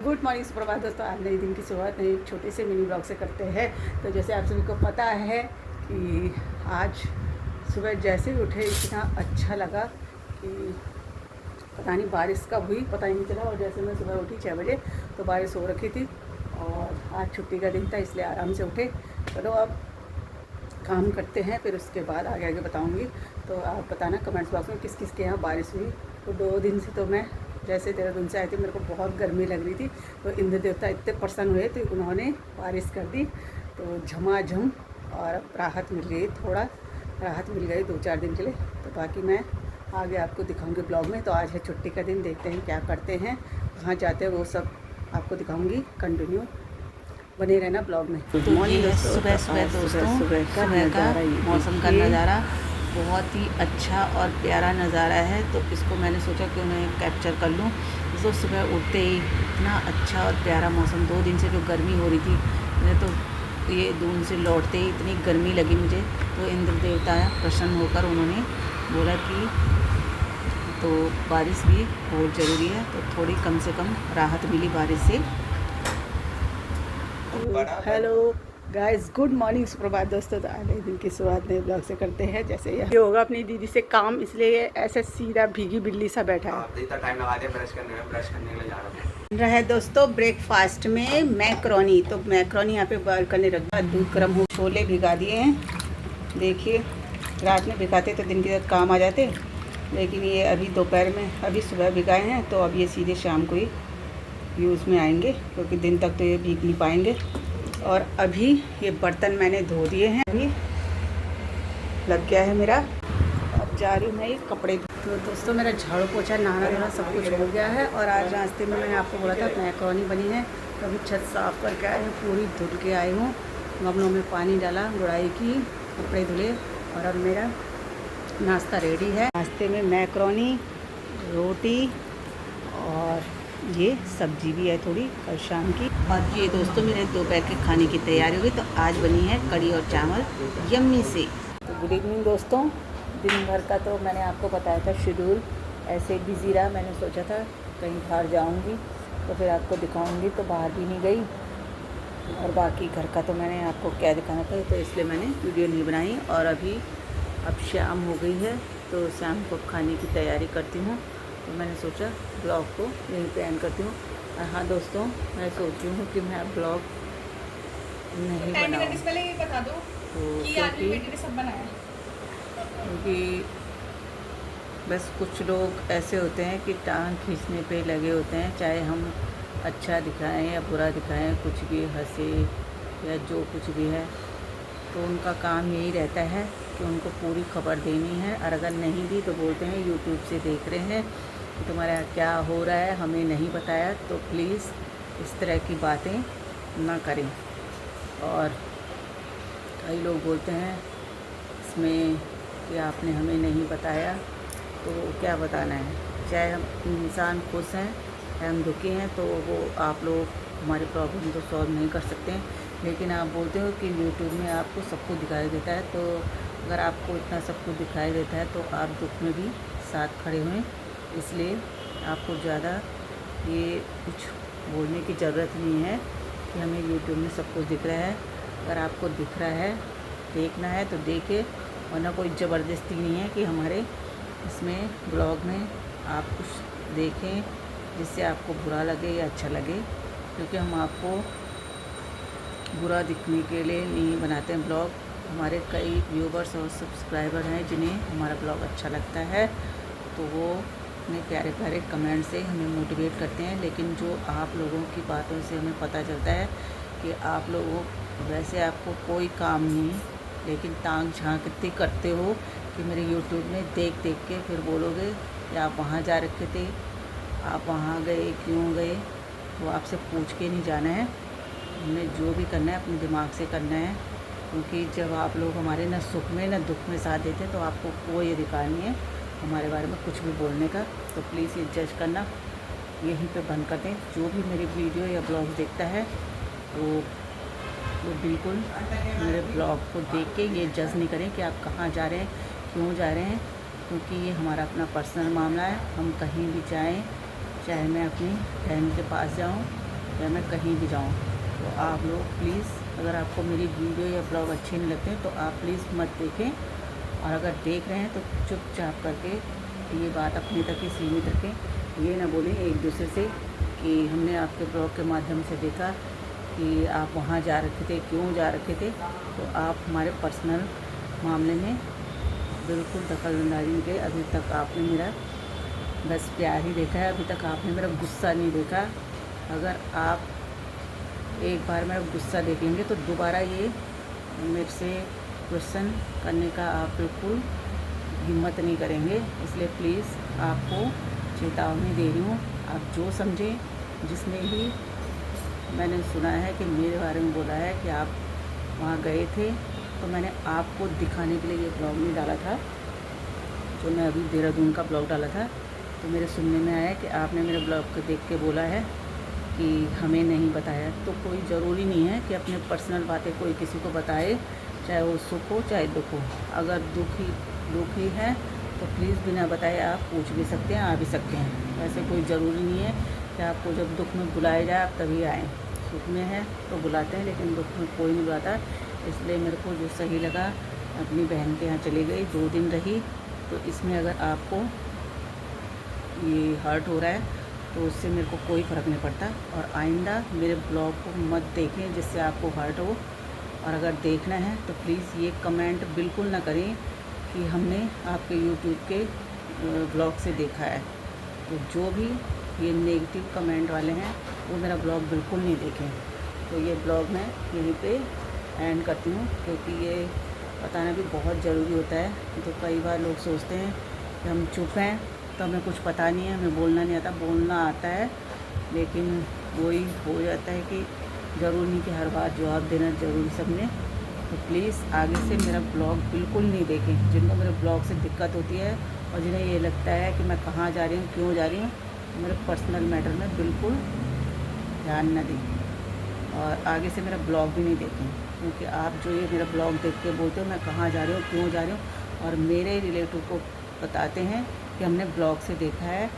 Good morning सुप्रभात दोस्तों। आज नए दिन की शुरुआत नए छोटे से मिनी ब्लॉग से करते हैं। तो जैसे आप सभी को पता है कि आज सुबह जैसे ही उठे इतना अच्छा लगा कि पता नहीं बारिश कब हुई पता ही नहीं चला। और जैसे मैं सुबह उठी 6 बजे तो बारिश हो रखी थी और आज छुट्टी का दिन था इसलिए आराम से उठे। चलो अब काम करते हैं, फिर उसके बाद आगे आगे बताऊँगी। तो आप बताना कमेंट्स बॉक्स में किस किस के यहाँ बारिश हुई। तो 2 दिन से तो मैं जैसे देहरादून से आई थी, मेरे को बहुत गर्मी लग रही थी। तो इंद्र देवता इतने प्रसन्न हुए तो उन्होंने बारिश कर दी, तो झमाझम और अब राहत मिल गई, थोड़ा राहत मिल गई 2-4 दिन के लिए। तो बाकी मैं आगे आपको दिखाऊंगी ब्लॉग में। तो आज है छुट्टी का दिन, देखते हैं क्या करते हैं, कहाँ जाते हैं, वो सब आपको दिखाऊंगी। कंटिन्यू बने रहना ब्लॉग में। तो ये है सुबह सुबह दोस्तों, सुबह का मौसम का नज़ारा बहुत ही अच्छा और प्यारा नज़ारा है। तो इसको मैंने सोचा कि उन्हें कैप्चर कर लूँ। तो सुबह उठते ही इतना अच्छा और प्यारा मौसम, 2 दिन से जो गर्मी हो रही थी, मैंने तो ये दून से लौटते ही इतनी गर्मी लगी मुझे। तो इंद्र देवता प्रसन्न होकर उन्होंने बोला कि तो बारिश भी बहुत ज़रूरी है, तो थोड़ी कम से कम राहत मिली बारिश से। हेलो गाइस, गुड मॉर्निंग सुप्रभात दोस्तों। तो आज दिन की शुरुआत नए ब्लॉग से करते हैं। जैसे ये होगा अपनी दीदी से काम, इसलिए ये ऐसे सीधा भीगी बिल्ली सा बैठा है। इतना टाइम लगा दिया ब्रश करने के लिए जा रहा रहा है दोस्तों ब्रेकफास्ट में मैक्रोनी। तो मैक्रोनी यहाँ पे बॉयल करने रख दिया, दूध गर्म हो, छोले भिगा दिए हैं। देखिए रात में भिगाते तो दिन के साथ काम आ जाते, लेकिन ये अभी दोपहर में, अभी सुबह भिगाए हैं तो अब ये सीधे शाम को ही यूज़ में आएंगे, क्योंकि दिन तक तो ये भीग नहीं पाएंगे। और अभी ये बर्तन मैंने धो दिए हैं, अभी लग गया है मेरा। अब जा रही हूँ मैं ये कपड़े। तो दोस्तों मेरा झाड़ू पोछा नहाना धोना सब कुछ हो गया है। और आज रास्ते में मैंने आपको बोला था मैक्रोनी बनी है, तो अभी छत साफ़ करके आए हैं, पूरी धुल के आई हूँ, गमलों में पानी डाला, गुड़ाई की, कपड़े धुले और अब मेरा नाश्ता रेडी है। नाश्ते में मैक्रोनी, रोटी और ये सब्जी भी है थोड़ी कल शाम की। और ये दोस्तों मेरे दोपहर के खाने की तैयारी हो गई। तो आज बनी है कड़ी और चावल यम्मी से। तो गुड इवनिंग दोस्तों। दिन भर का तो मैंने आपको बताया था शेड्यूल ऐसे बिज़ी रहा। मैंने सोचा था कहीं बाहर जाऊंगी तो फिर आपको दिखाऊंगी, तो बाहर भी नहीं गई। और बाकी घर का तो मैंने आपको क्या दिखाना था, तो इसलिए मैंने वीडियो नहीं बनाई। और अभी अब शाम हो गई है, तो शाम को खाने की तैयारी करती हूँ। तो मैंने सोचा ब्लॉग को यहीं पे एंड करती हूँ। और हाँ दोस्तों, मैं सोच रही हूँ कि मैं अब ब्लॉग नहीं बनाऊँ, पहले ये बता दो तो कि आज भी बेटी ने सब बनाया। क्योंकि बस कुछ लोग ऐसे होते हैं कि टांग खींचने पे लगे होते हैं, चाहे हम अच्छा दिखाएं या बुरा दिखाएं, कुछ भी हंसे या जो कुछ भी है, तो उनका काम यही रहता है कि उनको पूरी खबर देनी है। और अगर नहीं दी तो बोलते हैं यूट्यूब से देख रहे हैं कि तुम्हारे यहाँ क्या हो रहा है, हमें नहीं बताया। तो प्लीज़ इस तरह की बातें ना करें। और कई लोग बोलते हैं इसमें कि आपने हमें नहीं बताया, तो क्या बताना है, चाहे हम इंसान खुश हैं या हम दुखी हैं, तो वो आप लोग हमारी प्रॉब्लम तो सॉल्व नहीं कर सकते हैं। लेकिन आप बोलते हो कि यूट्यूब में आपको सब कुछ दिखाई देता है, तो अगर आपको इतना सब कुछ दिखाई देता है तो आप दुख में भी साथ खड़े हुए। इसलिए आपको ज़्यादा ये कुछ बोलने की ज़रूरत नहीं है कि हमें यूट्यूब में सब कुछ दिख रहा है। अगर आपको दिख रहा है, देखना है तो देखे, वरना कोई ज़बरदस्ती नहीं है कि हमारे इसमें ब्लॉग में आप कुछ देखें जिससे आपको बुरा लगे या अच्छा लगे। क्योंकि हम आपको बुरा दिखने के लिए नहीं बनाते हैं ब्लॉग। हमारे कई व्यूवर्स और सब्सक्राइबर हैं जिन्हें हमारा ब्लॉग अच्छा लगता है, तो वो अपने प्यारे प्यारे कमेंट से हमें मोटिवेट करते हैं। लेकिन जो आप लोगों की बातों से हमें पता चलता है कि आप लोगों वैसे आपको कोई काम नहीं, लेकिन टांग झांक इतनी करते हो कि मेरे यूट्यूब में देख देख के फिर बोलोगे कि आप वहाँ जा रखे थे, आप वहाँ गए क्यों गए। तो आपसे पूछ के नहीं जाना है, हमने जो भी करना है अपने दिमाग से करना है। क्योंकि जब आप लोग हमारे न सुख में न दुख में साथ देते हैं, तो आपको कोई अधिकार नहीं है हमारे बारे में कुछ भी बोलने का। तो प्लीज़ ये जज करना यहीं पे बंद कर दें। जो भी मेरी वीडियो या ब्लॉग देखता है तो वो बिल्कुल मेरे ब्लॉग को देख के ये जज नहीं करें कि आप कहाँ जा रहे हैं, क्यों जा रहे हैं, क्योंकि ये हमारा अपना पर्सनल मामला है। हम कहीं भी जाएं, चाहे मैं अपनी बहन के पास जाऊं या मैं कहीं भी जाऊँ। तो आप लोग प्लीज़, अगर आपको मेरी वीडियो या ब्लॉग अच्छे नहीं लगते तो आप प्लीज़ मत देखें, और अगर देख रहे हैं तो चुपचाप करके ये बात अपने तक ही सीमित रखें। ये ना बोलें एक दूसरे से कि हमने आपके ब्लॉग के माध्यम से देखा कि आप वहाँ जा रखे थे, क्यों जा रखे थे। तो आप हमारे पर्सनल मामले में बिल्कुल दखलंदाजी नहीं की। अभी तक आपने मेरा बस प्यार ही देखा है, अभी तक आपने मेरा गुस्सा नहीं देखा। अगर आप एक बार मेरा गुस्सा देख लेंगे तो दोबारा ये मेरे से क्वेश्चन करने का आप बिल्कुल हिम्मत नहीं करेंगे। इसलिए प्लीज़ आपको चेतावनी दे रही हूँ, आप जो समझें, जिसमें भी मैंने सुना है कि मेरे बारे में बोला है कि आप वहाँ गए थे, तो मैंने आपको दिखाने के लिए ये ब्लॉग नहीं डाला था, जो मैं अभी देहरादून का ब्लॉग डाला था। तो मेरे सुनने में आया कि आपने मेरे ब्लॉग को देख के बोला है कि हमें नहीं बताया। तो कोई ज़रूरी नहीं है कि अपने पर्सनल बातें कोई किसी को बताए, चाहे वो सुख हो चाहे दुख हो। अगर दुख ही है तो प्लीज़ बिना बताए आप पूछ भी सकते हैं, आ भी सकते हैं। वैसे कोई ज़रूरी नहीं है कि आपको जब दुख में बुलाया जाए आप तभी आएँ। सुख में है तो बुलाते हैं, लेकिन दुख में कोई नहीं बुलाता। इसलिए मेरे को जो सही लगा, अपनी बहन के यहाँ चली गई, 2 दिन रही। तो इसमें अगर आपको ये हर्ट हो रहा है तो उससे मेरे को कोई फ़र्क नहीं पड़ता। और आइंदा मेरे ब्लॉग को मत देखें जिससे आपको हर्ट हो। और अगर देखना है तो प्लीज़ ये कमेंट बिल्कुल ना करें कि हमने आपके यूट्यूब के ब्लॉग से देखा है। तो जो भी ये नेगेटिव कमेंट वाले हैं वो मेरा ब्लॉग बिल्कुल नहीं देखें। तो ये ब्लॉग मैं यहीं पे एंड करती हूँ, क्योंकि ये बताना भी बहुत ज़रूरी होता है। तो कई बार लोग सोचते हैं कि हम चुप हैं तो हमें कुछ पता नहीं है, हमें बोलना नहीं आता। बोलना आता है, लेकिन वही हो जाता है कि ज़रूरी नहीं कि हर बार जवाब देना ज़रूरी सबने। तो प्लीज़ आगे से मेरा ब्लॉग बिल्कुल नहीं देखें। जिनको मेरे ब्लॉग से दिक्कत होती है और जिन्हें ये लगता है कि मैं कहाँ जा रही हूँ, क्यों जा रही हूँ, मेरे पर्सनल मैटर में बिल्कुल ध्यान न दें। और आगे से मेरा ब्लॉग भी नहीं देखें, क्योंकि आप जो ये मेरा ब्लॉग देख के बोलते हो मैं कहाँ जा रही हूँ, क्यों जा रही हूँ, और मेरे रिलेटिव को बताते हैं कि हमने ब्लॉग से देखा है,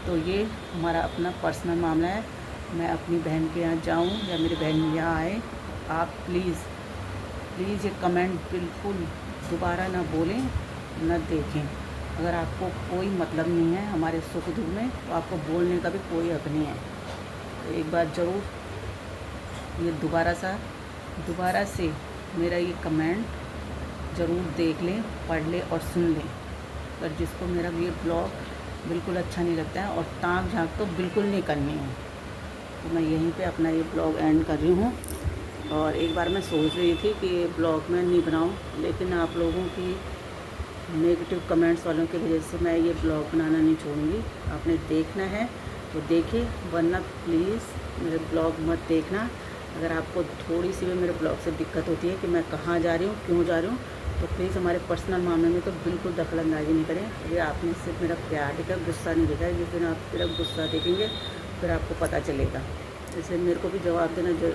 तो ये हमारा अपना पर्सनल मामला है। मैं अपनी बहन के यहाँ जाऊँ या मेरी बहन यहाँ आए, आप प्लीज़ ये कमेंट बिल्कुल दोबारा ना बोलें, न देखें। अगर आपको कोई मतलब नहीं है हमारे सुख दुख में, तो आपको बोलने का भी कोई हक नहीं है। तो एक बार ज़रूर ये दोबारा से मेरा ये कमेंट ज़रूर देख लें, पढ़ लें और सुन लें। पर जिसको मेरा ये ब्लॉग बिल्कुल अच्छा नहीं लगता है और ताक झाँक तो बिल्कुल नहीं करनी है। तो मैं यहीं पे अपना ये ब्लॉग एंड कर रही हूँ। और एक बार मैं सोच रही थी कि ये ब्लॉग मैं नहीं बनाऊँ, लेकिन आप लोगों की नेगेटिव कमेंट्स वालों की वजह से मैं ये ब्लॉग बनाना नहीं छोड़ूंगी। आपने देखना है तो देखिए, वरना प्लीज़ मेरे ब्लॉग मत देखना। अगर आपको थोड़ी सी भी मेरे ब्लॉग से दिक्कत होती है कि मैं कहाँ जा रही हूँ, क्यों जा रही हूँ, तो प्लीज़ हमारे पर्सनल मामले में तो बिल्कुल दखलंदाजी नहीं करें। ये आपने सिर्फ मेरा प्यार देखा, गुस्सा नहीं देखा है। जिस दिन आप मेरा गुस्सा देखेंगे फिर आपको पता चलेगा। इसलिए मेरे को भी जवाब देना जो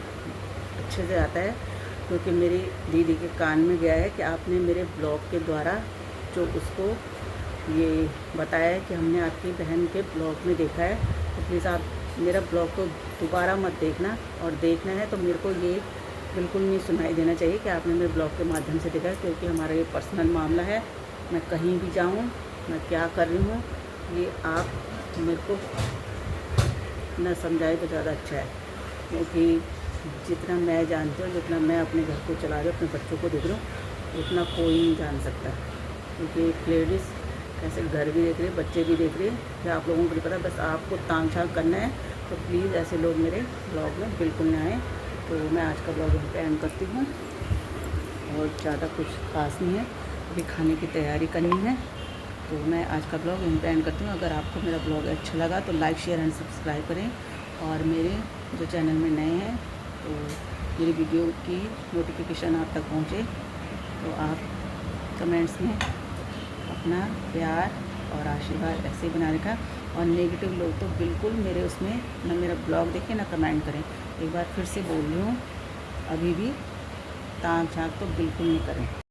अच्छे से आता है, क्योंकि मेरी दीदी के कान में गया है कि आपने मेरे ब्लॉग के द्वारा जो उसको ये बताया है कि हमने आपकी बहन के ब्लॉग में देखा है। तो प्लीज़ आप मेरा ब्लॉग को दोबारा मत देखना, और देखना है तो मेरे को ये बिल्कुल नहीं सुनाई देना चाहिए कि आपने मेरे ब्लॉग के माध्यम से देखा है, क्योंकि हमारा ये पर्सनल मामला है। मैं कहीं भी जाऊँ, मैं क्या कर रही हूँ, ये आप मेरे को न समझाए तो ज़्यादा अच्छा है। क्योंकि जितना मैं जानती हूँ, जितना मैं अपने घर को चला रही हूँ, अपने बच्चों को देख रही हूँ, उतना कोई नहीं जान सकता। क्योंकि एक लेडीज़ कैसे घर भी देख रही है, बच्चे भी देख रही है, कि आप लोगों को नहीं पता, बस आपको ताक झाँक करना है। तो प्लीज़ ऐसे लोग मेरे ब्लॉग में बिल्कुल ना आएँ। तो मैं आज का ब्लॉग यहीं पे एंड करती हूँ, और ज़्यादा कुछ खास नहीं है, अभी खाने की तैयारी करनी है। तो मैं आज का ब्लॉग यहीं पे एंड करती हूँ। अगर आपको मेरा ब्लॉग अच्छा लगा तो लाइक, शेयर एंड सब्सक्राइब करें। और मेरे जो चैनल में नए हैं तो मेरी वीडियो की नोटिफिकेशन आप तक पहुँचे, तो आप कमेंट्स में अपना प्यार और आशीर्वाद ऐसे बना रखा। और नेगेटिव लोग तो बिल्कुल मेरे उसमें ना मेरा ब्लॉग देखें ना कमेंट करें। एक बार फिर से बोल रही हूँ, अभी भी ताक झाँक तो बिल्कुल नहीं करें।